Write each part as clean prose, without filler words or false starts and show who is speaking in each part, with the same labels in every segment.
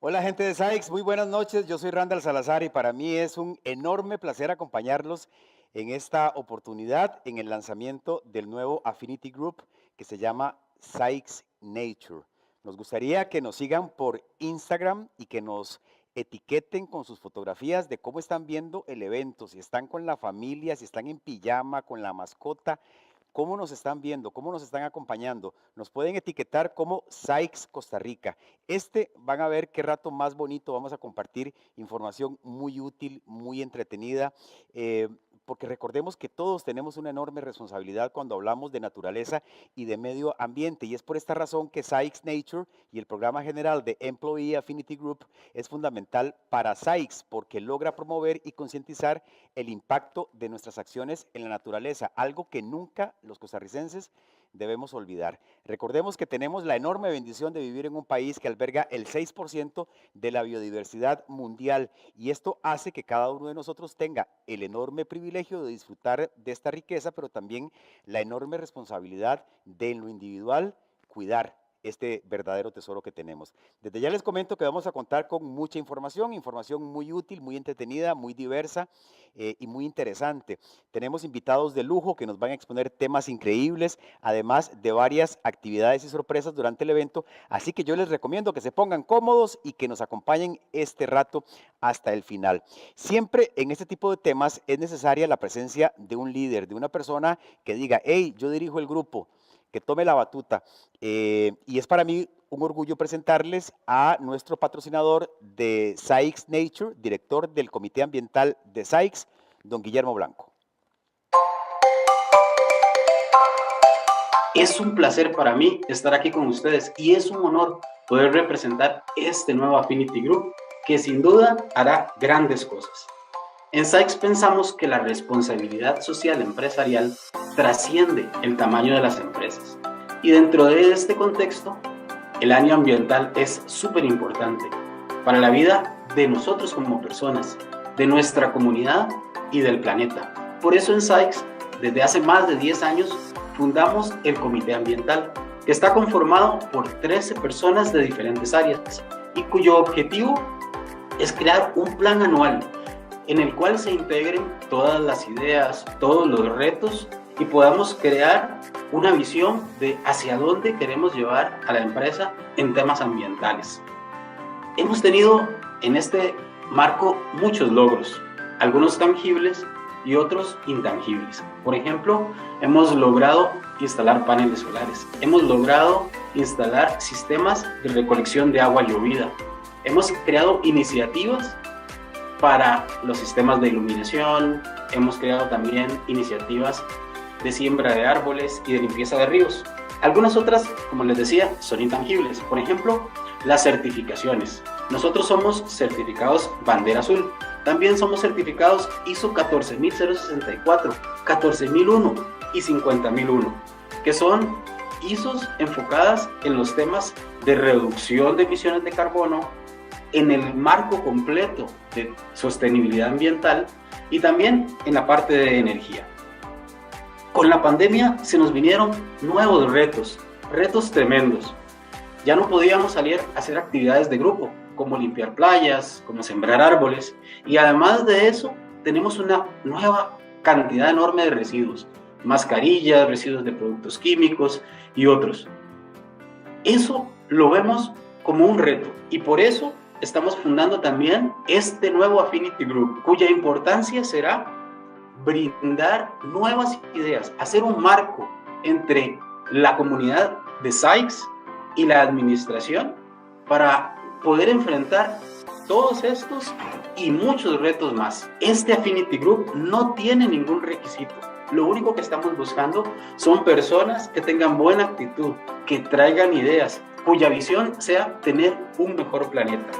Speaker 1: Hola gente de Sykes, muy buenas noches, yo soy Randall Salazar y para mí es un enorme placer acompañarlos en esta oportunidad en el lanzamiento del nuevo Affinity Group que se llama Sykes Nature. Nos gustaría que nos sigan por Instagram y que nos etiqueten con sus fotografías de cómo están viendo el evento, si están con la familia, si están en pijama, con la mascota. ¿Cómo nos están viendo? ¿Cómo nos están acompañando? Nos pueden etiquetar como Sykes Costa Rica. Van a ver qué rato más bonito. Vamos a compartir información muy útil, muy entretenida, porque recordemos que todos tenemos una enorme responsabilidad cuando hablamos de naturaleza y de medio ambiente. Y es por esta razón que Sykes Nature y el programa general de Employee Affinity Group es fundamental para Sykes, porque logra promover y concientizar el impacto de nuestras acciones en la naturaleza, algo que nunca los costarricenses debemos olvidar. Recordemos que tenemos la enorme bendición de vivir en un país que alberga el 6% de la biodiversidad mundial y esto hace que cada uno de nosotros tenga el enorme privilegio de disfrutar de esta riqueza, pero también la enorme responsabilidad de en lo individual cuidar este verdadero tesoro que tenemos. Desde ya les comento que vamos a contar con mucha información muy útil, muy entretenida, muy diversa y muy interesante. Tenemos invitados de lujo que nos van a exponer temas increíbles, además de varias actividades y sorpresas durante el evento, así que yo les recomiendo que se pongan cómodos y que nos acompañen este rato hasta el final. Siempre en este tipo de temas es necesaria la presencia de un líder, de una persona que diga, hey, yo dirijo el grupo, que tome la batuta. Y es para mí un orgullo presentarles a nuestro patrocinador de Sykes Nature, director del Comité Ambiental de Sykes, don Guillermo Blanco.
Speaker 2: Es un placer para mí estar aquí con ustedes y es un honor poder representar este nuevo Affinity Group que sin duda hará grandes cosas. En Sykes pensamos que la responsabilidad social empresarial trasciende el tamaño de las empresas y dentro de este contexto el año ambiental es súper importante para la vida de nosotros como personas, de nuestra comunidad y del planeta. Por eso en Sykes, desde hace más de 10 años, fundamos el Comité Ambiental, que está conformado por 13 personas de diferentes áreas y cuyo objetivo es crear un plan anual en el cual se integren todas las ideas, todos los retos y podamos crear una visión de hacia dónde queremos llevar a la empresa en temas ambientales. Hemos tenido en este marco muchos logros, algunos tangibles y otros intangibles. Por ejemplo, hemos logrado instalar paneles solares, hemos logrado instalar sistemas de recolección de agua llovida, hemos creado iniciativas para los sistemas de iluminación, hemos creado también iniciativas de siembra de árboles y de limpieza de ríos. Algunas otras, como les decía, son intangibles. Por ejemplo, las certificaciones. Nosotros somos certificados Bandera Azul. También somos certificados ISO 14064, 14001 y 50001, que son ISOs enfocadas en los temas de reducción de emisiones de carbono, en el marco completo de sostenibilidad ambiental y también en la parte de energía. Con la pandemia se nos vinieron nuevos retos tremendos. Ya no podíamos salir a hacer actividades de grupo, como limpiar playas, como sembrar árboles, y además de eso tenemos una nueva cantidad enorme de residuos, mascarillas, residuos de productos químicos y otros. Eso lo vemos como un reto y por eso estamos fundando también este nuevo Affinity Group, cuya importancia será brindar nuevas ideas, hacer un marco entre la comunidad de Sykes y la administración para poder enfrentar todos estos y muchos retos más. Este Affinity Group no tiene ningún requisito. Lo único que estamos buscando son personas que tengan buena actitud, que traigan ideas, cuya visión sea tener un mejor planeta.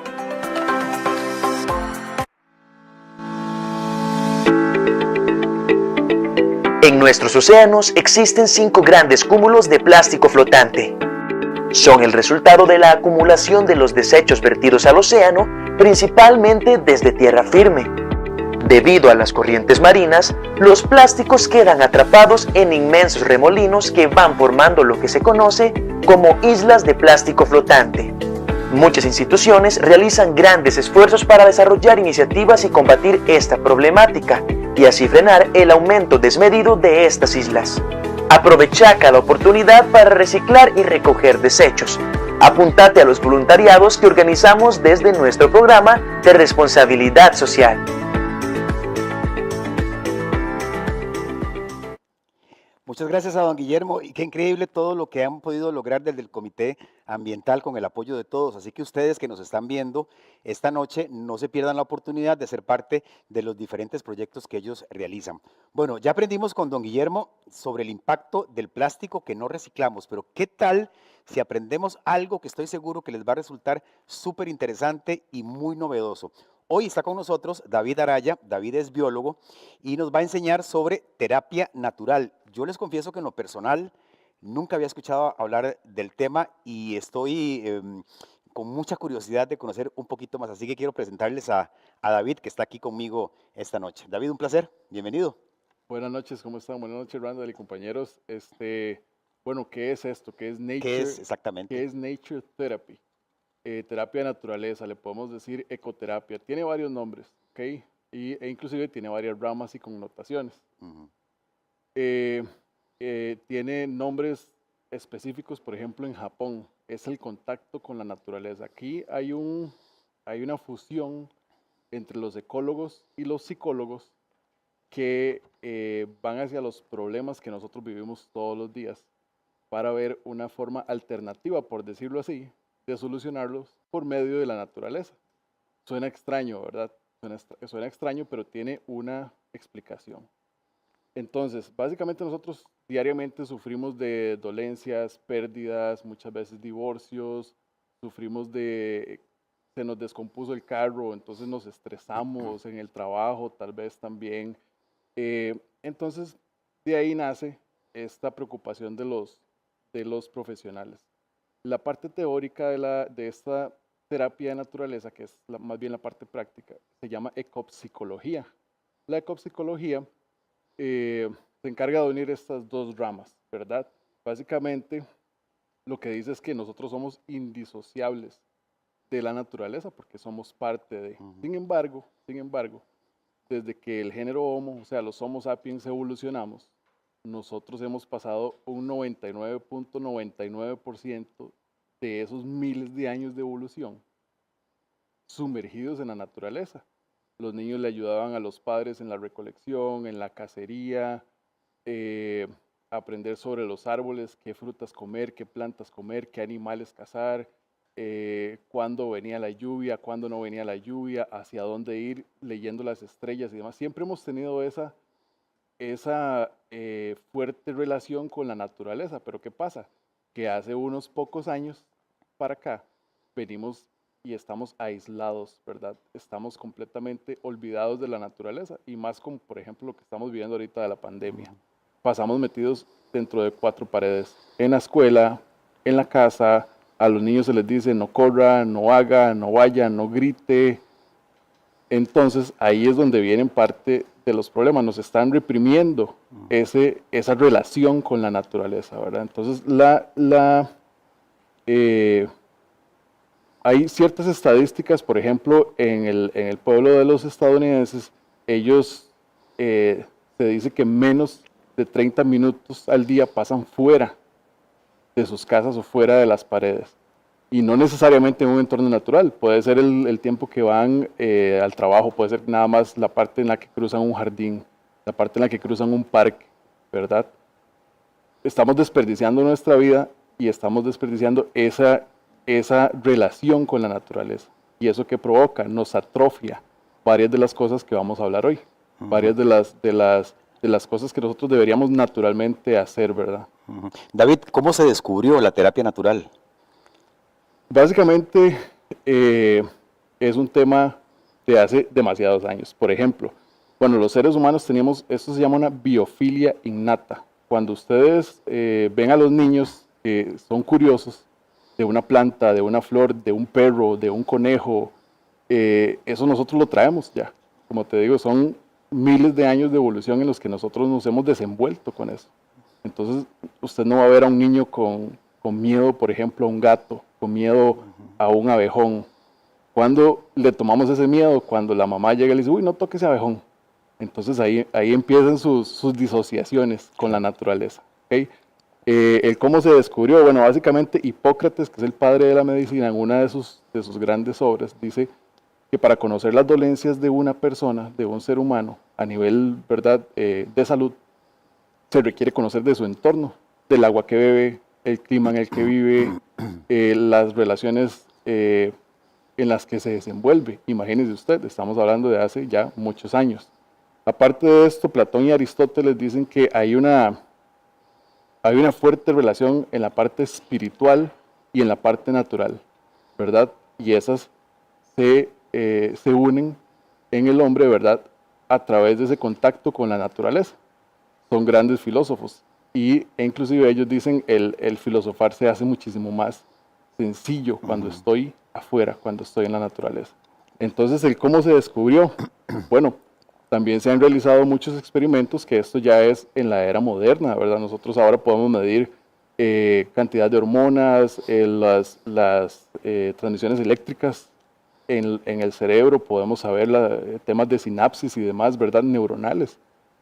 Speaker 3: En nuestros océanos existen 5 grandes cúmulos de plástico flotante. Son el resultado de la acumulación de los desechos vertidos al océano, principalmente desde tierra firme. Debido a las corrientes marinas, los plásticos quedan atrapados en inmensos remolinos que van formando lo que se conoce como islas de plástico flotante. Muchas instituciones realizan grandes esfuerzos para desarrollar iniciativas y combatir esta problemática, y así frenar el aumento desmedido de estas islas. Aprovecha cada oportunidad para reciclar y recoger desechos. Apúntate a los voluntariados que organizamos desde nuestro programa de responsabilidad social.
Speaker 1: Muchas gracias a don Guillermo, y qué increíble todo lo que han podido lograr desde el Comité Ambiental con el apoyo de todos. Así que ustedes que nos están viendo esta noche, no se pierdan la oportunidad de ser parte de los diferentes proyectos que ellos realizan. Bueno, ya aprendimos con don Guillermo sobre el impacto del plástico que no reciclamos, pero ¿qué tal si aprendemos algo que estoy seguro que les va a resultar súper interesante y muy novedoso? Hoy está con nosotros David Araya. David es biólogo y nos va a enseñar sobre terapia natural. Yo les confieso que en lo personal nunca había escuchado hablar del tema y estoy con mucha curiosidad de conocer un poquito más. Así que quiero presentarles a David, que está aquí conmigo esta noche. David, un placer. Bienvenido.
Speaker 4: Buenas noches, ¿cómo están? Buenas noches, Randall y compañeros. Bueno, ¿qué es esto? ¿Qué es Nature?
Speaker 1: ¿Qué es exactamente?
Speaker 4: ¿Qué es Nature Therapy? Terapia de naturaleza, le podemos decir ecoterapia. Tiene varios nombres, ¿ok? E inclusive tiene varias ramas y connotaciones. Tiene nombres específicos, por ejemplo, en Japón, es el contacto con la naturaleza. Aquí hay una fusión entre los ecólogos y los psicólogos que van hacia los problemas que nosotros vivimos todos los días para ver una forma alternativa, por decirlo así, de solucionarlos por medio de la naturaleza. Suena extraño, ¿verdad? Suena extraño, pero tiene una explicación. Entonces, básicamente nosotros diariamente sufrimos de dolencias, pérdidas, muchas veces divorcios, se nos descompuso el carro, entonces nos estresamos en el trabajo, tal vez también. Entonces, de ahí nace esta preocupación de los profesionales. La parte teórica de esta terapia de naturaleza, que es más bien la parte práctica, se llama ecopsicología. La ecopsicología se encarga de unir estas dos ramas, ¿verdad? Básicamente, lo que dice es que nosotros somos indisociables de la naturaleza porque somos parte de. Sin embargo, desde que el género Homo, o sea, los Homo sapiens evolucionamos, nosotros hemos pasado un 99.99% de esos miles de años de evolución sumergidos en la naturaleza. Los niños le ayudaban a los padres en la recolección, en la cacería, aprender sobre los árboles, qué frutas comer, qué plantas comer, qué animales cazar, cuándo venía la lluvia, cuándo no venía la lluvia, hacia dónde ir, leyendo las estrellas y demás. Siempre hemos tenido esa fuerte relación con la naturaleza, pero ¿qué pasa? Que hace unos pocos años para acá venimos y estamos aislados, ¿verdad? Estamos completamente olvidados de la naturaleza y más como por ejemplo lo que estamos viviendo ahorita de la pandemia. Pasamos metidos dentro de 4 paredes, en la escuela, en la casa, a los niños se les dice no corra, no haga, no vaya, no grite. Entonces ahí es donde vienen parte de los problemas, nos están reprimiendo esa relación con la naturaleza, ¿verdad? Entonces hay ciertas estadísticas, por ejemplo, en el pueblo de los estadounidenses, ellos se dice que menos de 30 minutos al día pasan fuera de sus casas o fuera de las paredes. Y no necesariamente en un entorno natural, puede ser el tiempo que van al trabajo, puede ser nada más la parte en la que cruzan un jardín, la parte en la que cruzan un parque, ¿verdad? Estamos desperdiciando nuestra vida y estamos desperdiciando esa relación con la naturaleza. ¿Y eso qué provoca? Nos atrofia varias de las cosas que vamos a hablar hoy, varias de las cosas que nosotros deberíamos naturalmente hacer, ¿verdad?
Speaker 1: David, ¿cómo se descubrió la terapia natural?
Speaker 4: Básicamente es un tema de hace demasiados años. Por ejemplo, bueno, los seres humanos teníamos, esto se llama una biofilia innata. Cuando ustedes ven a los niños que son curiosos de una planta, de una flor, de un perro, de un conejo, eso nosotros lo traemos ya. Como te digo, son miles de años de evolución en los que nosotros nos hemos desenvuelto con eso. Entonces, usted no va a ver a un niño con con miedo, por ejemplo, a un gato, con miedo a un abejón. Cuando le tomamos ese miedo, cuando la mamá llega y le dice, uy, no toque ese abejón. Entonces ahí empiezan sus disociaciones con la naturaleza. ¿Okay? El cómo se descubrió, bueno, básicamente Hipócrates, que es el padre de la medicina, en una de sus grandes obras, dice que para conocer las dolencias de una persona, de un ser humano, a nivel, ¿verdad?, de salud, se requiere conocer de su entorno, del agua que bebe, el clima en el que vive, las relaciones en las que se desenvuelve. Imagínese usted, estamos hablando de hace ya muchos años. Aparte de esto, Platón y Aristóteles dicen que hay una fuerte relación en la parte espiritual y en la parte natural, ¿verdad? Y esas se unen en el hombre, ¿verdad?, a través de ese contacto con la naturaleza. Son grandes filósofos e inclusive ellos dicen el filosofar se hace muchísimo más sencillo cuando estoy afuera, cuando estoy en la naturaleza. Entonces, ¿el cómo se descubrió? Bueno, también se han realizado muchos experimentos, que esto ya es en la era moderna, ¿verdad? Nosotros ahora podemos medir cantidad de hormonas, las transmisiones eléctricas en el cerebro, podemos saber temas de sinapsis y demás, ¿verdad?, neuronales.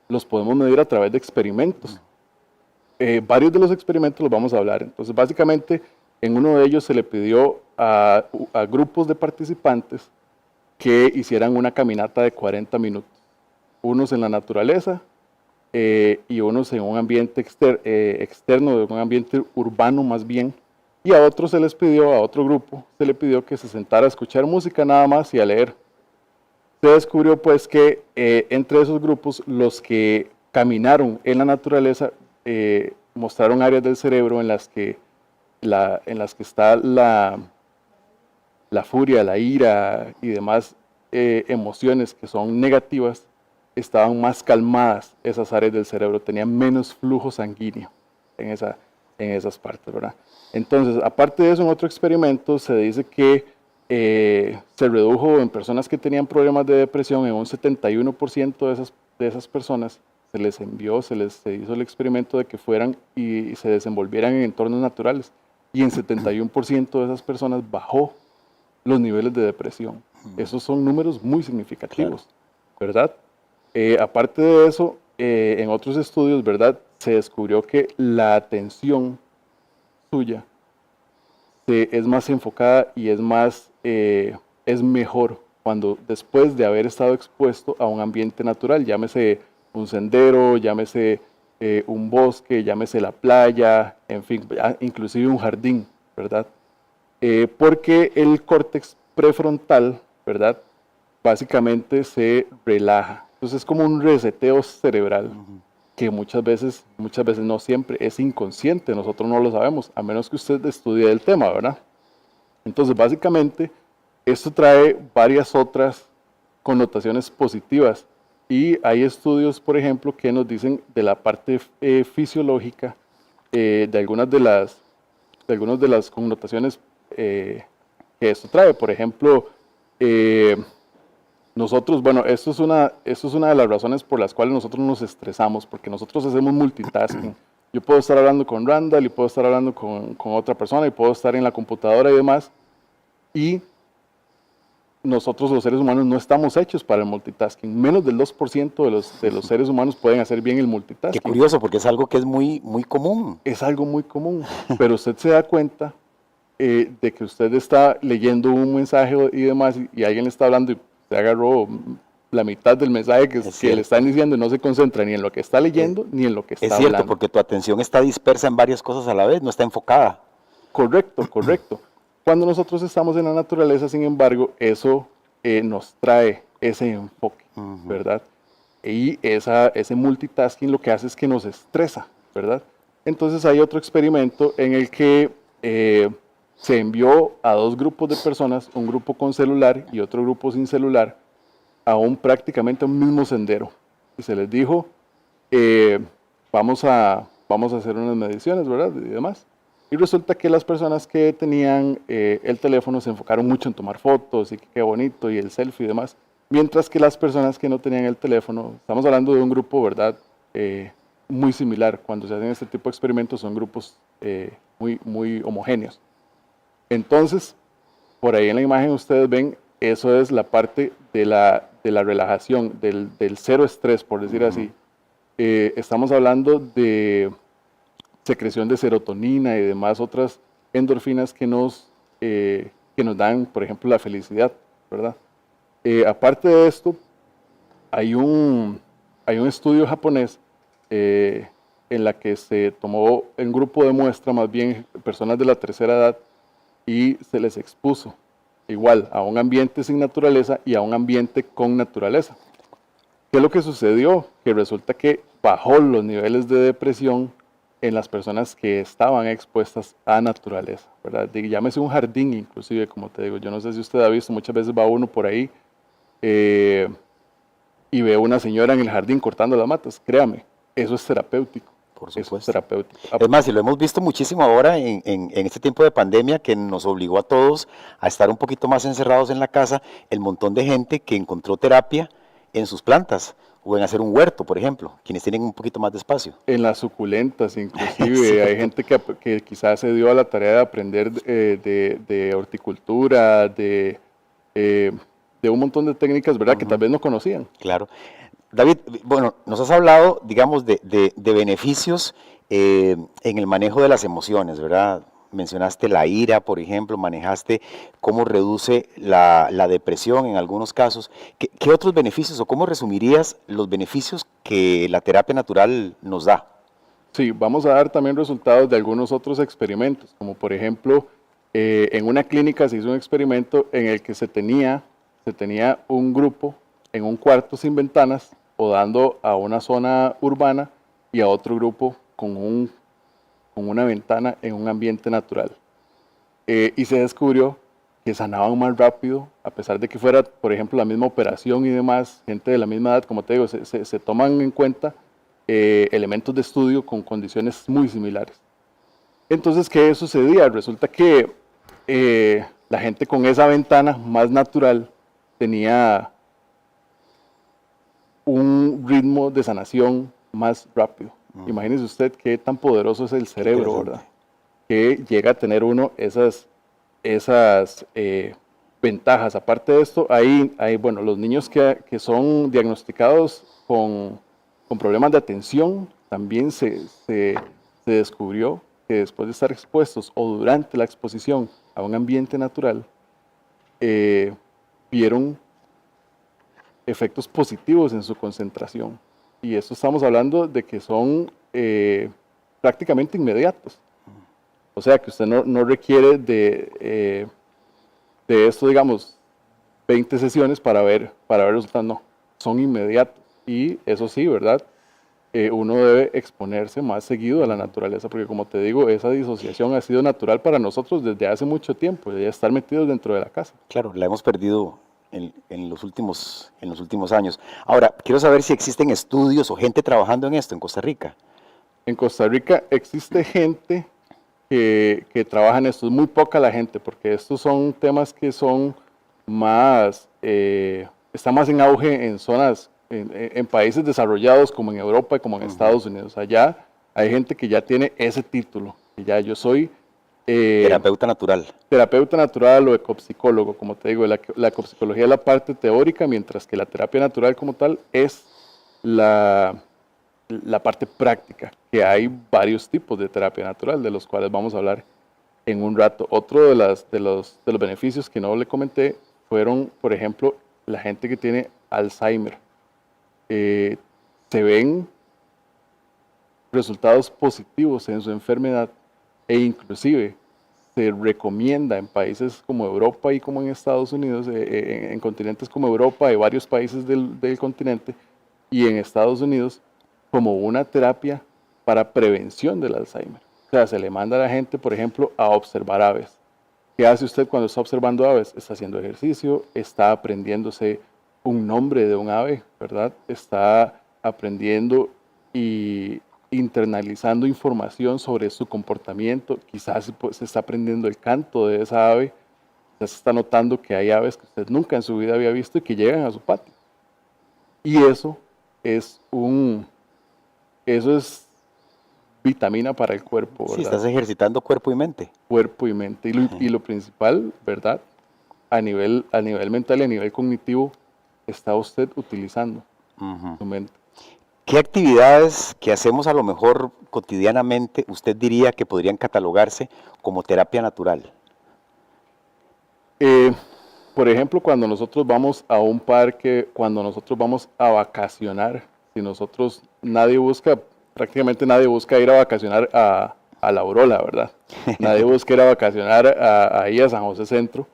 Speaker 4: Los podemos medir a través de experimentos. Varios de los experimentos los vamos a hablar. Entonces, básicamente, en uno de ellos se le pidió a grupos de participantes que hicieran una caminata de 40 minutos. Unos en la naturaleza y unos en un ambiente externo, de un ambiente urbano más bien. Y a otros se les pidió, a otro grupo, se le pidió que se sentara a escuchar música nada más y a leer. Se descubrió pues que entre esos grupos, los que caminaron en la naturaleza mostraron áreas del cerebro en las que está la furia, la ira y demás emociones que son negativas, estaban más calmadas esas áreas del cerebro, tenían menos flujo sanguíneo en esas partes, ¿verdad? Entonces, aparte de eso, en otro experimento se dice que se redujo en personas que tenían problemas de depresión en un 71% de esas personas, se les hizo el experimento de que fueran y se desenvolvieran en entornos naturales, y en 71% de esas personas bajó los niveles de depresión. Esos son números muy significativos, ¿verdad? Aparte de eso, en otros estudios, ¿verdad?, se descubrió que la atención suya es más enfocada y es mejor cuando después de haber estado expuesto a un ambiente natural, llámese un sendero, llámese un bosque, llámese la playa, en fin, inclusive un jardín, ¿verdad? Porque el córtex prefrontal, ¿verdad?, básicamente se relaja. Entonces es como un reseteo cerebral que muchas veces no siempre, es inconsciente, nosotros no lo sabemos, a menos que usted estudie el tema, ¿verdad? Entonces, básicamente, esto trae varias otras connotaciones positivas y hay estudios, por ejemplo, que nos dicen de la parte fisiológica de algunas de las connotaciones que esto trae. Por ejemplo, nosotros, bueno, esto es una de las razones por las cuales nosotros nos estresamos, porque nosotros hacemos multitasking. Yo puedo estar hablando con Randall y puedo estar hablando con otra persona y puedo estar en la computadora y demás, y nosotros los seres humanos no estamos hechos para el multitasking. Menos del 2% de los seres humanos pueden hacer bien el multitasking.
Speaker 1: Qué curioso, porque es algo que es muy, muy común.
Speaker 4: Es algo muy común, pero usted se da cuenta de que usted está leyendo un mensaje y demás y alguien le está hablando y se agarró la mitad del mensaje que le están diciendo y no se concentra ni en lo que está leyendo ni en lo que está hablando.
Speaker 1: Es cierto, porque tu atención está dispersa en varias cosas a la vez, no está enfocada.
Speaker 4: Correcto, correcto. Cuando nosotros estamos en la naturaleza, sin embargo, eso nos trae ese enfoque, ¿verdad? Y ese multitasking lo que hace es que nos estresa, ¿verdad? Entonces hay otro experimento en el que se envió a dos grupos de personas, un grupo con celular y otro grupo sin celular, prácticamente a un mismo sendero. Y se les dijo, vamos a hacer unas mediciones, ¿verdad? Y demás. Y resulta que las personas que tenían el teléfono se enfocaron mucho en tomar fotos y qué bonito y el selfie y demás, mientras que las personas que no tenían el teléfono, estamos hablando de un grupo, ¿verdad?, muy similar. Cuando se hacen este tipo de experimentos son grupos muy homogéneos. Entonces, por ahí en la imagen ustedes ven, eso es la parte de la relajación, del cero estrés, por decir así. Estamos hablando de secreción de serotonina y demás otras endorfinas que nos dan, por ejemplo, la felicidad, ¿verdad? Aparte de esto, hay un estudio japonés en la que se tomó un grupo de muestra, más bien personas de la tercera edad, y se les expuso igual a un ambiente sin naturaleza y a un ambiente con naturaleza. ¿Qué es lo que sucedió? Que resulta que bajó los niveles de depresión en las personas que estaban expuestas a naturaleza, ¿verdad? Llámese un jardín inclusive, como te digo, yo no sé si usted ha visto, muchas veces va uno por ahí y ve a una señora en el jardín cortando las matas, créame, eso es terapéutico.
Speaker 1: Por
Speaker 4: Eso es
Speaker 1: supuesto.
Speaker 4: terapéutico.
Speaker 1: Es más, y lo hemos visto muchísimo ahora en este tiempo de pandemia que nos obligó a todos a estar un poquito más encerrados en la casa, el montón de gente que encontró terapia en sus plantas o en hacer un huerto, por ejemplo, quienes tienen un poquito más de espacio.
Speaker 4: En las suculentas, inclusive, hay gente que quizás se dio a la tarea de aprender de horticultura, de un montón de técnicas, ¿verdad?, que tal vez no conocían.
Speaker 1: Claro. David, bueno, nos has hablado, digamos, de beneficios en el manejo de las emociones, ¿verdad? Mencionaste la ira, por ejemplo, manejaste cómo reduce la depresión en algunos casos. ¿Qué otros beneficios o cómo resumirías los beneficios que la terapia natural nos da?
Speaker 4: Sí, vamos a dar también resultados de algunos otros experimentos, como por ejemplo, en una clínica se hizo un experimento en el que se tenía un grupo en un cuarto sin ventanas, o dando a una zona urbana, y a otro grupo con una ventana en un ambiente natural. Y se descubrió que sanaban más rápido, a pesar de que fuera, por ejemplo, la misma operación y demás, gente de la misma edad, como te digo, se toman en cuenta elementos de estudio con condiciones muy similares. Entonces, ¿qué sucedía? Resulta que la gente con esa ventana más natural tenía un ritmo de sanación más rápido. Imagínese usted qué tan poderoso es el cerebro, ¿verdad? Que llega a tener uno esas ventajas. Aparte de esto, bueno, los niños que son diagnosticados con problemas de atención, también se descubrió que después de estar expuestos o durante la exposición a un ambiente natural, vieron efectos positivos en su concentración. Y esto estamos hablando de que son prácticamente inmediatos. O sea, que usted no requiere de esto, digamos, 20 sesiones para ver resultados. No, son inmediatos. Y eso sí, ¿verdad? Uno debe exponerse más seguido a la naturaleza, porque como te digo, esa disociación ha sido natural para nosotros desde hace mucho tiempo, de estar metidos dentro de la casa.
Speaker 1: Claro, la hemos perdido en los últimos años. Ahora, quiero saber si existen estudios o gente trabajando en esto en Costa Rica.
Speaker 4: En Costa Rica existe gente que trabaja en esto, es muy poca la gente, porque estos son temas que son más, están más en auge en zonas, en países desarrollados como en Europa y como en Estados Unidos. Allá hay gente que ya tiene ese título, que ya yo soy
Speaker 1: terapeuta natural.
Speaker 4: Terapeuta natural o ecopsicólogo, como te digo, la ecopsicología es la parte teórica, mientras que la terapia natural como tal es la parte práctica, que hay varios tipos de terapia natural, de los cuales vamos a hablar en un rato. Otro de los beneficios que no le comenté fueron, por ejemplo, la gente que tiene Alzheimer. Se ven resultados positivos en su enfermedad, e inclusive se recomienda en países como Europa y como en Estados Unidos, en continentes como Europa y varios países del continente, y en Estados Unidos, como una terapia para prevención del Alzheimer. O sea, se le manda a la gente, por ejemplo, a observar aves. ¿Qué hace usted cuando está observando aves? Está haciendo ejercicio, está aprendiéndose un nombre de un ave, ¿verdad? Está aprendiendo y internalizando información sobre su comportamiento. Quizás se está aprendiendo el canto de esa ave. Quizás se está notando que hay aves que usted nunca en su vida había visto y que llegan a su patio. Y eso es vitamina para el cuerpo,
Speaker 1: Sí,
Speaker 4: ¿verdad?
Speaker 1: estás ejercitando cuerpo y mente.
Speaker 4: Cuerpo y mente. Y lo principal, ¿verdad? A nivel mental y a nivel cognitivo, está usted utilizando
Speaker 1: Ujú.
Speaker 4: su mente.
Speaker 1: ¿Qué actividades que hacemos a lo mejor cotidianamente usted diría que podrían catalogarse como terapia natural?
Speaker 4: Eh, por ejemplo, cuando nosotros vamos a un parque, cuando nosotros vamos a vacacionar, si nosotros, prácticamente nadie busca ir a vacacionar a La Urola, ¿verdad? Nadie busca ir a vacacionar ahí a San José Centro,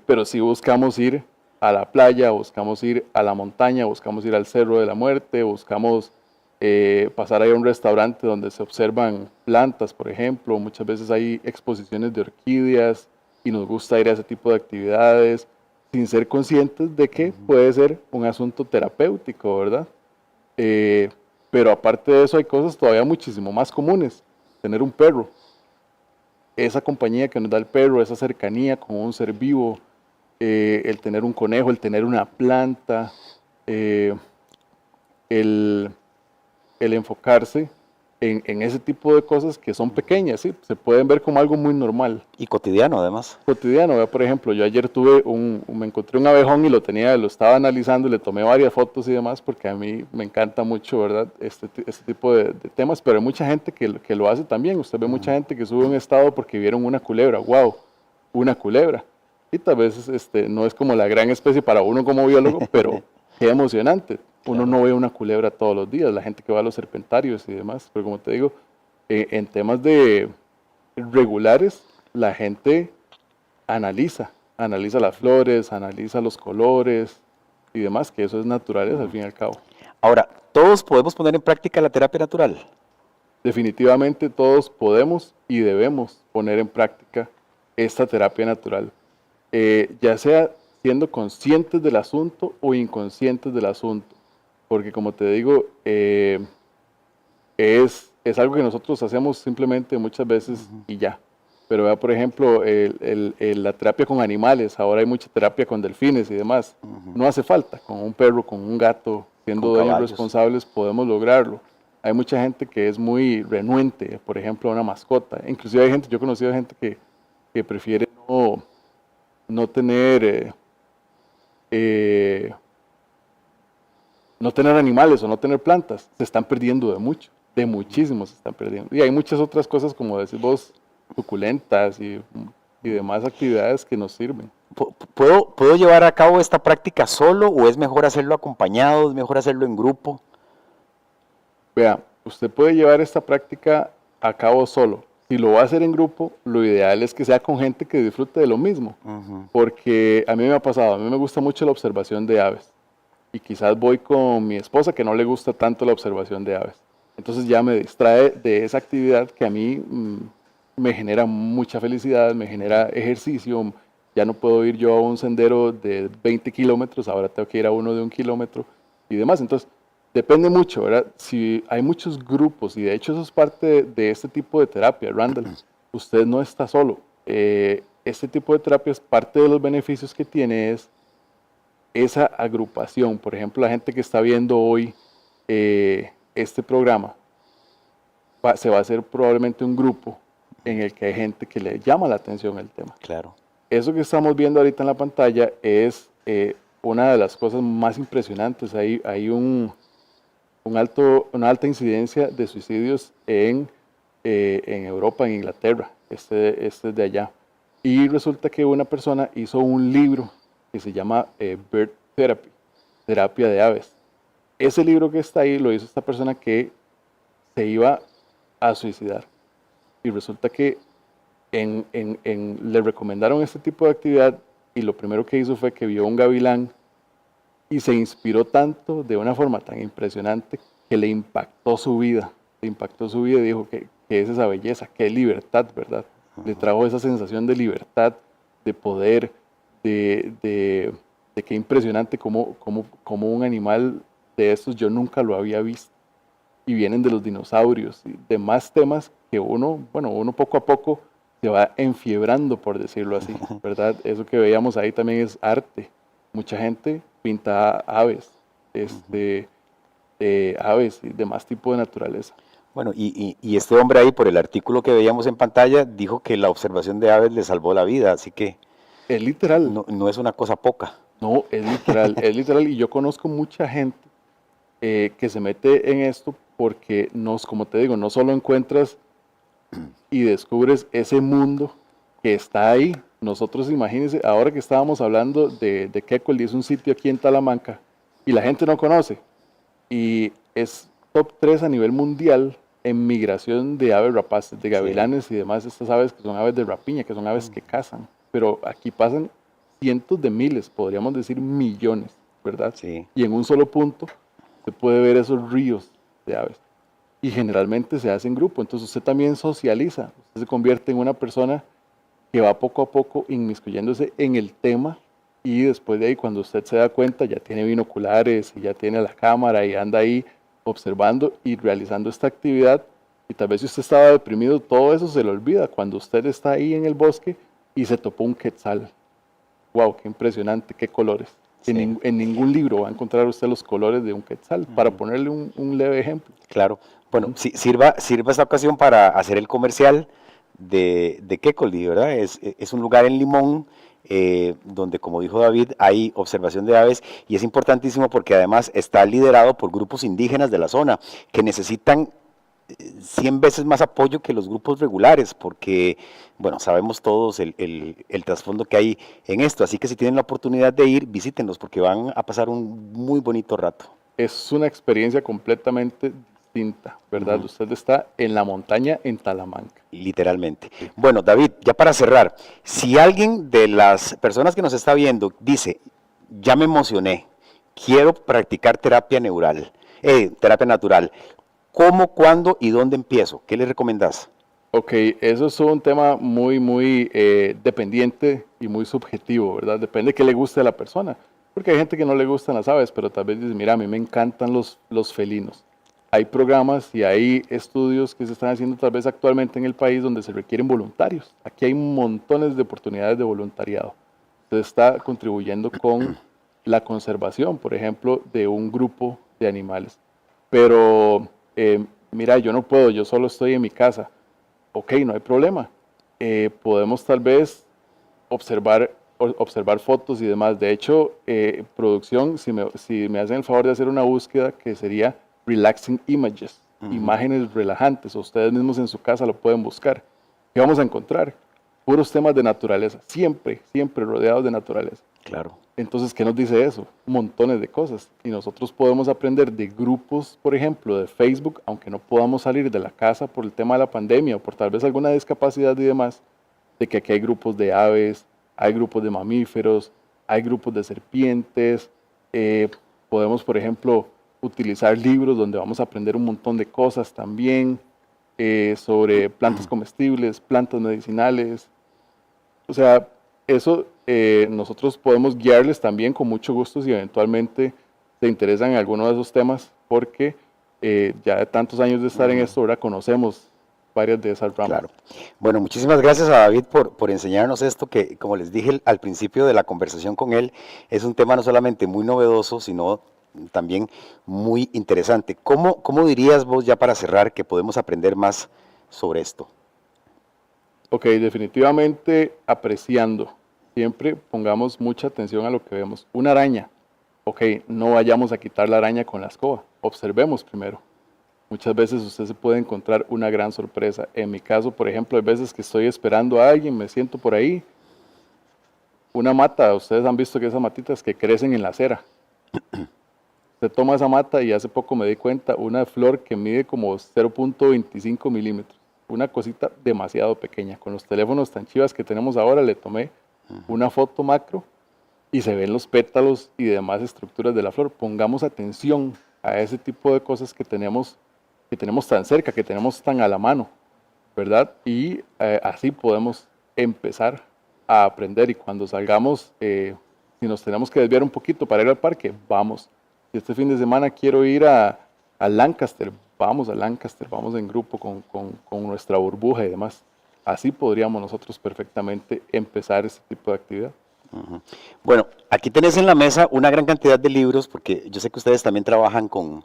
Speaker 4: pero sí buscamos ir a la playa, buscamos ir a la montaña, buscamos ir al Cerro de la Muerte, buscamos pasar ahí a un restaurante donde se observan plantas, por ejemplo. Muchas veces hay exposiciones de orquídeas y nos gusta ir a ese tipo de actividades sin ser conscientes de que puede ser un asunto terapéutico, ¿verdad? Eh, pero aparte de eso hay cosas todavía muchísimo más comunes. Tener un perro, esa compañía que nos da el perro, esa cercanía con un ser vivo, el tener un conejo, el tener una planta, eh, el, el enfocarse en ese tipo de cosas que son pequeñas, ¿sí? Se pueden ver como algo muy normal,
Speaker 1: Y cotidiano, además.
Speaker 4: cotidiano. ¿Verdad? Por ejemplo, yo ayer me encontré un abejón y lo estaba analizando y le tomé varias fotos y demás porque a mí me encanta mucho, ¿verdad? Este tipo de temas, pero hay mucha gente que lo hace también. Usted ve mucha gente que sube un estado porque vieron una culebra, wow, una culebra. Y tal vez no es como la gran especie para uno como biólogo, pero qué emocionante. Uno
Speaker 1: Claro.
Speaker 4: no ve una culebra todos los días, la gente que va a los serpentarios y demás, pero como te digo, en temas de regulares, la gente analiza las flores, analiza los colores y demás, que eso es naturaleza al fin y al cabo.
Speaker 1: Ahora, ¿todos podemos poner en práctica la terapia natural?
Speaker 4: Definitivamente todos podemos y debemos poner en práctica esta terapia natural, ya sea siendo conscientes del asunto o inconscientes del asunto, porque como te digo, es algo que nosotros hacemos simplemente muchas veces y ya. Pero vea, por ejemplo, la terapia con animales, ahora hay mucha terapia con delfines y demás. No hace falta, con un perro, con un gato, siendo
Speaker 1: Con
Speaker 4: dueños
Speaker 1: caballos.
Speaker 4: responsables, podemos lograrlo. Hay mucha gente que es muy renuente, por ejemplo, a una mascota. Inclusive yo he conocido gente que prefiere no tener, eh, no tener animales o no tener plantas. Se están perdiendo de mucho, de muchísimo se están perdiendo. Y hay muchas otras cosas, como decís vos, suculentas y demás actividades que nos sirven.
Speaker 1: ¿Puedo llevar a cabo esta práctica solo o es mejor hacerlo acompañado, es mejor hacerlo en grupo?
Speaker 4: Vea, usted puede llevar esta práctica a cabo solo. Si lo va a hacer en grupo, lo ideal es que sea con gente que disfrute de lo mismo. Porque a mí me ha pasado, a mí me gusta mucho la observación de aves. Y quizás voy con mi esposa que no le gusta tanto la observación de aves. Entonces ya me distrae de esa actividad que a mí me genera mucha felicidad, me genera ejercicio. Ya no puedo ir yo a un sendero de 20 kilómetros, ahora tengo que ir a uno de 1 kilómetro y demás. Entonces, depende mucho, ¿verdad? Si hay muchos grupos, y de hecho eso es parte de este tipo de terapia, Randall, usted no está solo. Este tipo de terapia es parte de los beneficios que tiene es esa agrupación. Por ejemplo, la gente que está viendo hoy este programa, se va a hacer probablemente un grupo en el que hay gente que le llama la atención el tema.
Speaker 1: Claro.
Speaker 4: Eso que estamos viendo ahorita en la pantalla es una de las cosas más impresionantes. Hay una alta incidencia de suicidios en Europa, en Inglaterra. Este es de allá. Y resulta que una persona hizo un libro que se llama Bird Therapy, terapia de aves. Ese libro que está ahí lo hizo esta persona que se iba a suicidar. Y resulta que le recomendaron este tipo de actividad y lo primero que hizo fue que vio un gavilán y se inspiró tanto de una forma tan impresionante que le impactó su vida. Le impactó su vida y dijo que es esa belleza, que es libertad, ¿verdad? Le trajo esa sensación de libertad, de poder, de qué impresionante como un animal de estos yo nunca lo había visto. Y vienen de los dinosaurios y demás temas que uno poco a poco se va enfiebrando, por decirlo así, ¿verdad? Eso que veíamos ahí también es arte. Mucha gente pinta aves, aves y demás tipo de naturaleza.
Speaker 1: Bueno, y este hombre ahí, por el artículo que veíamos en pantalla, dijo que la observación de aves le salvó la vida, así que
Speaker 4: Es literal.
Speaker 1: no es una cosa poca.
Speaker 4: No, es literal. Y yo conozco mucha gente que se mete en esto porque, como te digo, no solo encuentras y descubres ese mundo que está ahí. Nosotros, imagínense, ahora que estábamos hablando de Kekoli, es un sitio aquí en Talamanca y la gente no conoce. Y es top 3 a nivel mundial en migración de aves rapaces, de gavilanes y demás, estas aves que son aves de rapiña, que son aves que cazan. Pero aquí pasan cientos de miles, podríamos decir millones, ¿verdad?
Speaker 1: Sí.
Speaker 4: Y en un solo punto se puede ver esos ríos de aves. Y generalmente se hace en grupo, entonces usted también socializa, usted se convierte en una persona que va poco a poco inmiscuyéndose en el tema y después de ahí cuando usted se da cuenta ya tiene binoculares y ya tiene la cámara y anda ahí observando y realizando esta actividad y tal vez si usted estaba deprimido todo eso se le olvida cuando usted está ahí en el bosque y se topó un quetzal. Wow, qué impresionante, qué colores.
Speaker 1: Sí.
Speaker 4: En ningún libro va a encontrar usted los colores de un quetzal, para ponerle un leve ejemplo.
Speaker 1: Claro. Bueno, sirva esta ocasión para hacer el comercial de Kekoli, ¿verdad? Es un lugar en Limón donde, como dijo David, hay observación de aves y es importantísimo porque además está liderado por grupos indígenas de la zona que necesitan 100 veces más apoyo que los grupos regulares, porque, bueno, sabemos todos el trasfondo que hay en esto, así que si tienen la oportunidad de ir, visítenlos, porque van a pasar un muy bonito rato.
Speaker 4: Es una experiencia completamente distinta, ¿verdad? Usted está en la montaña en Talamanca.
Speaker 1: Literalmente. Bueno, David, ya para cerrar, si alguien de las personas que nos está viendo dice, ya me emocioné, quiero practicar terapia natural, ¿cómo, cuándo y dónde empiezo? ¿Qué le recomendás?
Speaker 4: Ok, eso es un tema muy dependiente y muy subjetivo, ¿verdad? Depende de qué le guste a la persona. Porque hay gente que no le gustan las aves, pero tal vez dice, mira, a mí me encantan los felinos. Hay programas y hay estudios que se están haciendo tal vez actualmente en el país donde se requieren voluntarios. Aquí hay montones de oportunidades de voluntariado. Usted está contribuyendo con la conservación, por ejemplo, de un grupo de animales. Pero, mira, yo no puedo, yo solo estoy en mi casa. Ok, no hay problema. Podemos tal vez observar fotos y demás. De hecho, producción, si me hacen el favor de hacer una búsqueda que sería Relaxing Images, imágenes relajantes, o ustedes mismos en su casa lo pueden buscar. ¿Qué vamos a encontrar? Puros temas de naturaleza, siempre rodeados de naturaleza.
Speaker 1: Claro.
Speaker 4: Entonces, ¿qué nos dice eso? Montones de cosas. Y nosotros podemos aprender de grupos, por ejemplo, de Facebook, aunque no podamos salir de la casa por el tema de la pandemia o por tal vez alguna discapacidad y demás, de que aquí hay grupos de aves, hay grupos de mamíferos, hay grupos de serpientes. Podemos, por ejemplo, utilizar libros donde vamos a aprender un montón de cosas también sobre plantas comestibles, plantas medicinales. O sea, eso nosotros podemos guiarles también con mucho gusto si eventualmente se interesan en alguno de esos temas, porque ya de tantos años de estar en esto, ahora conocemos varias de esas ramas.
Speaker 1: Claro. Bueno, muchísimas gracias a David por enseñarnos esto que, como les dije al principio de la conversación con él, es un tema no solamente muy novedoso, sino también muy interesante. ¿Cómo dirías vos, ya para cerrar, que podemos aprender más sobre esto?
Speaker 4: Ok, definitivamente apreciando. Siempre pongamos mucha atención a lo que vemos. Una araña. Ok, no vayamos a quitar la araña con la escoba. Observemos primero. Muchas veces usted se puede encontrar una gran sorpresa. En mi caso, por ejemplo, hay veces que estoy esperando a alguien, me siento por ahí. Una mata, ustedes han visto que esas matitas que crecen en la acera. Se toma esa mata y hace poco me di cuenta, una flor que mide como 0.25 milímetros. Una cosita demasiado pequeña. Con los teléfonos tan chivas que tenemos ahora, le tomé una foto macro y se ven los pétalos y demás estructuras de la flor. Pongamos atención a ese tipo de cosas que tenemos tan cerca, que tenemos tan a la mano, ¿verdad? Y así podemos empezar a aprender. Y cuando salgamos, si nos tenemos que desviar un poquito para ir al parque, vamos. Si este fin de semana quiero ir a Lancaster, vamos a Lancaster, vamos en grupo con nuestra burbuja y demás. Así podríamos nosotros perfectamente empezar ese tipo de actividad.
Speaker 1: Bueno, aquí tenés en la mesa una gran cantidad de libros, porque yo sé que ustedes también trabajan con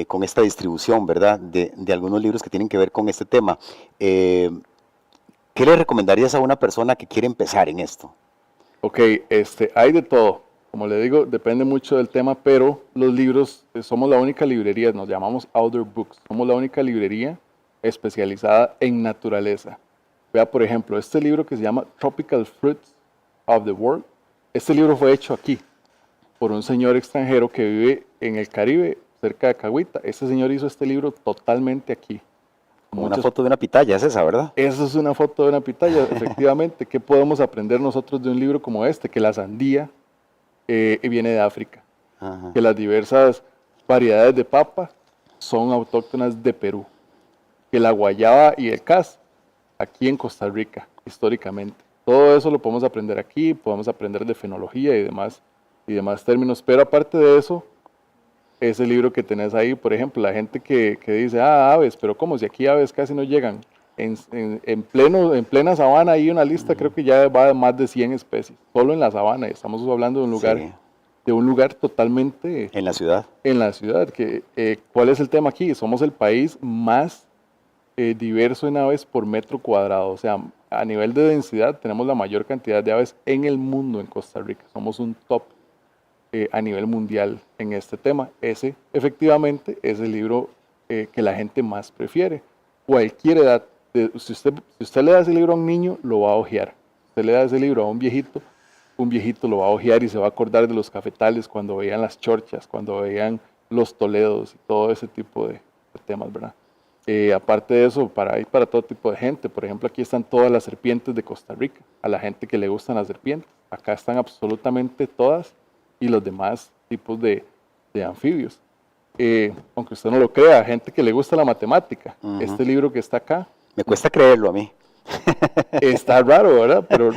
Speaker 1: con esta distribución, ¿verdad? De algunos libros que tienen que ver con este tema. ¿Qué le recomendarías a una persona que quiere empezar en esto?
Speaker 4: Ok, hay de todo. Como le digo, depende mucho del tema, pero los libros, somos la única librería, nos llamamos Outdoor Books, somos la única librería especializada en naturaleza. Vea, por ejemplo, este libro que se llama Tropical Fruits of the World, este libro fue hecho aquí por un señor extranjero que vive en el Caribe, cerca de Cahuita. Este señor hizo este libro totalmente aquí.
Speaker 1: Como una foto de una pitaya, es esa, ¿verdad?
Speaker 4: Esa es una foto de una pitaya, efectivamente. ¿Qué podemos aprender nosotros de un libro como este? Que la sandía viene de África,
Speaker 1: Ajá.
Speaker 4: que las diversas variedades de papa son autóctonas de Perú, que la guayaba y el cas aquí en Costa Rica, históricamente. Todo eso lo podemos aprender aquí, podemos aprender de fenología y demás términos, pero aparte de eso, ese libro que tenés ahí, por ejemplo, la gente que dice, aves, pero ¿cómo? Si aquí aves casi no llegan. En plena sabana hay una lista, creo que ya va de más de 100 especies, solo en la sabana, estamos hablando de un lugar,
Speaker 1: Sí.
Speaker 4: de un lugar totalmente
Speaker 1: En la ciudad.
Speaker 4: en la ciudad. ¿Cuál es el tema aquí? Somos el país más diverso en aves por metro cuadrado, o sea, a nivel de densidad tenemos la mayor cantidad de aves en el mundo en Costa Rica, somos un top a nivel mundial en este tema. Ese, efectivamente, es el libro que la gente más prefiere. Cualquier edad, si usted le da ese libro a un niño, lo va a ojear. Si usted le da ese libro a un viejito lo va a ojear y se va a acordar de los cafetales cuando veían las chorchas, cuando veían los toledos y todo ese tipo de temas, ¿verdad? Aparte de eso, hay para todo tipo de gente. Por ejemplo, aquí están todas las serpientes de Costa Rica. A la gente que le gustan las serpientes. Acá están absolutamente todas y los demás tipos de anfibios. Aunque usted no lo crea, gente que le gusta la matemática.
Speaker 1: Ujú.
Speaker 4: Este libro que está acá
Speaker 1: Me cuesta creerlo a mí.
Speaker 4: está raro, ¿verdad? Pero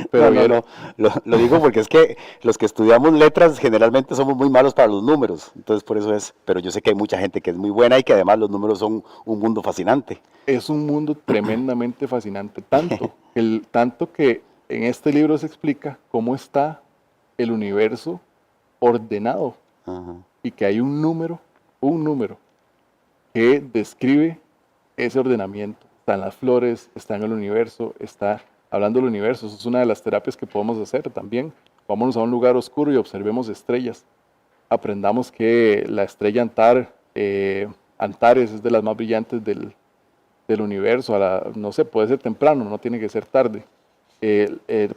Speaker 1: No. Lo digo porque es que los que estudiamos letras generalmente somos muy malos para los números. Entonces por eso es, pero yo sé que hay mucha gente que es muy buena y que además los números son un mundo fascinante.
Speaker 4: es un mundo tremendamente fascinante. Tanto que en este libro se explica cómo está el universo ordenado
Speaker 1: Ajá.
Speaker 4: y que hay un número que describe ese ordenamiento. Está en las flores, está en el universo, está hablando del universo. Eso es una de las terapias que podemos hacer también. Vámonos a un lugar oscuro y observemos estrellas. Aprendamos que la estrella Antares es de las más brillantes del universo. No sé, puede ser temprano, no tiene que ser tarde.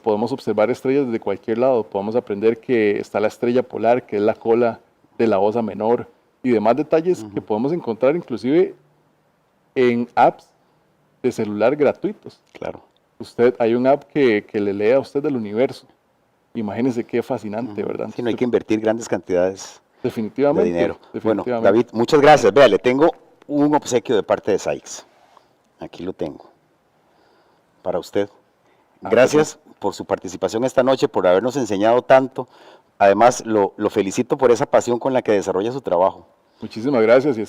Speaker 4: Podemos observar estrellas desde cualquier lado. Podemos aprender que está la estrella polar, que es la cola de la Osa Menor, y demás detalles que podemos encontrar inclusive en apps de celular gratuitos.
Speaker 1: Claro.
Speaker 4: Hay un app que le lee a usted del universo. Imagínense qué fascinante, ¿verdad?
Speaker 1: Sí, no hay que invertir grandes cantidades de
Speaker 4: Definitivamente.
Speaker 1: dinero. Bueno,
Speaker 4: definitivamente.
Speaker 1: David, muchas gracias. Vea, le tengo un obsequio de parte de Sykes. Aquí lo tengo. Para usted. Gracias por su participación esta noche, por habernos enseñado tanto. Además, lo felicito por esa pasión con la que desarrolla su trabajo.
Speaker 4: Muchísimas gracias y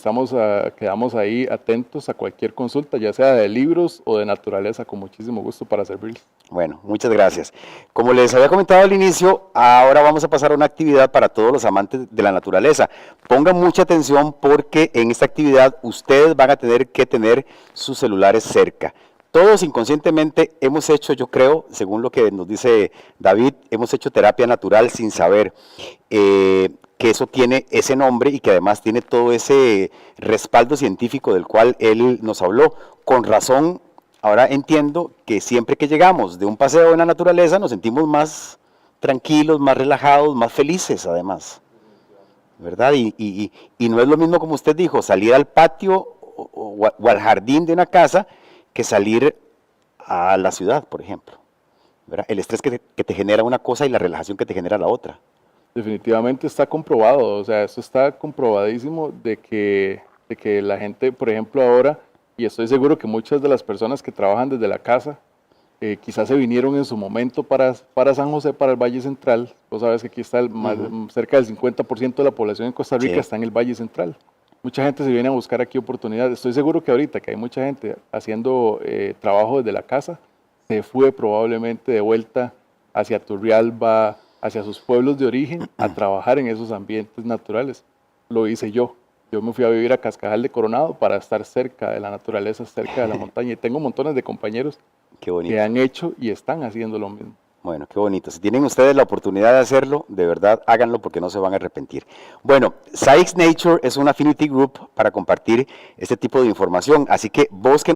Speaker 4: quedamos ahí atentos a cualquier consulta, ya sea de libros o de naturaleza, con muchísimo gusto para servirles.
Speaker 1: Bueno, muchas gracias. Como les había comentado al inicio, ahora vamos a pasar a una actividad para todos los amantes de la naturaleza. Pongan mucha atención porque en esta actividad ustedes van a tener que tener sus celulares cerca. Todos inconscientemente hemos hecho, yo creo, según lo que nos dice David, hemos hecho terapia natural sin saber que eso tiene ese nombre y que además tiene todo ese respaldo científico del cual él nos habló. Con razón, ahora entiendo que siempre que llegamos de un paseo en la naturaleza nos sentimos más tranquilos, más relajados, más felices además, ¿verdad? Y no es lo mismo, como usted dijo, salir al patio o al jardín de una casa que salir a la ciudad, por ejemplo, ¿verdad? El estrés que te genera una cosa y la relajación que te genera la otra.
Speaker 4: Definitivamente está comprobado, o sea, eso está comprobadísimo de que la gente, por ejemplo, ahora, y estoy seguro que muchas de las personas que trabajan desde la casa, quizás se vinieron en su momento para San José, para el Valle Central. Vos sabes que aquí está cerca del 50% de la población en Costa Rica está en el Valle Central. Mucha gente se viene a buscar aquí oportunidades. Estoy seguro que ahorita que hay mucha gente haciendo trabajo desde la casa, se fue probablemente de vuelta hacia Turrialba, hacia sus pueblos de origen, a trabajar en esos ambientes naturales. Lo hice yo Yo me fui a vivir a Cascajal de Coronado para estar cerca de la naturaleza, cerca de la montaña. Y tengo montones de compañeros
Speaker 1: Qué bonito.
Speaker 4: que han hecho y están haciendo lo mismo.
Speaker 1: Bueno, qué bonito. Si tienen ustedes la oportunidad de hacerlo, de verdad háganlo porque no se van a arrepentir. Bueno, Sykes Nature es un affinity group para compartir este tipo de información, así que busquen